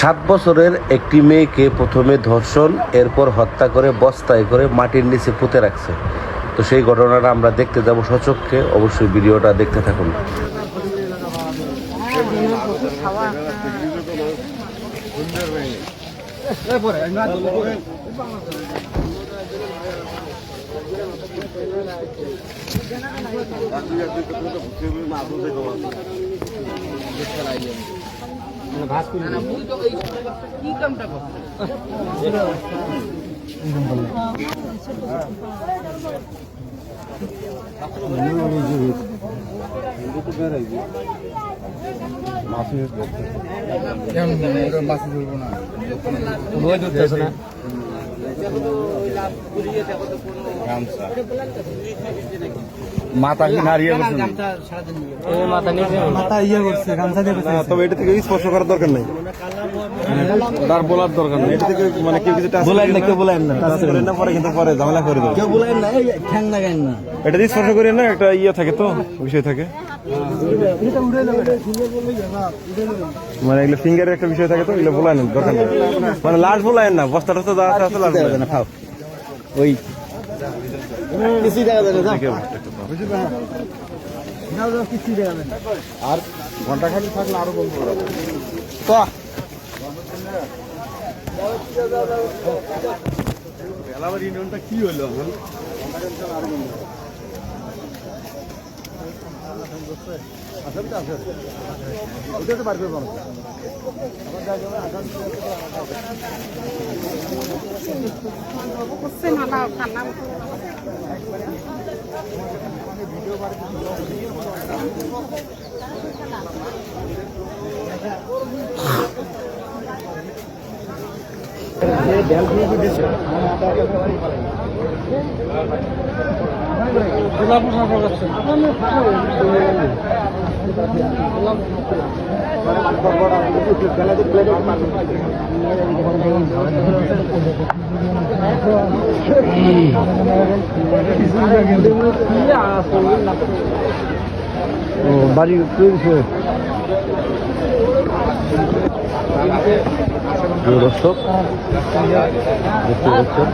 7 বছরের একটি মেয়েকে প্রথমে ধর্ষণ, এরপর হত্যা করে বস্তায় করে মাটির নিচে পুঁতে রাখছে। তো সেই ঘটনাটা আমরা দেখতে যাব সচক্ষে। অবশ্যই ভিডিওটা দেখতে থাকুন। মাথা কি নাড়িয়ে মাথা ইয়ে করছে গামছা দিয়ে, তবে এটা থেকে স্পর্শ করার দরকার নাই, তার বলার দরকার নেই। এটা থেকে মানে কেউ কিছু বলেন না, কেউ বলেন না, না পরে কিন্তু পরে ঝামেলা করে দেবে। কেউ বলেন না, ঠ্যাং লাগান না, এটা দিয়ে স্পর্শ করেন না, একটা ইয়ে থাকে তো বিষয় থাকে, মানে এগুলো ফিঙ্গারের একটা বিষয় থাকে তো, এগুলো বলায় না দরকার নেই, মানে লাশ বলায় না, বস্তা টস্তা যা আছে লাশ বলায় না। খাও ওই আর ঘন্টা খালি থাকলে আরো বন্ধ ইউনিয়নটা কি হলো বাড়ি দর্শক দেখতে পাচ্ছেন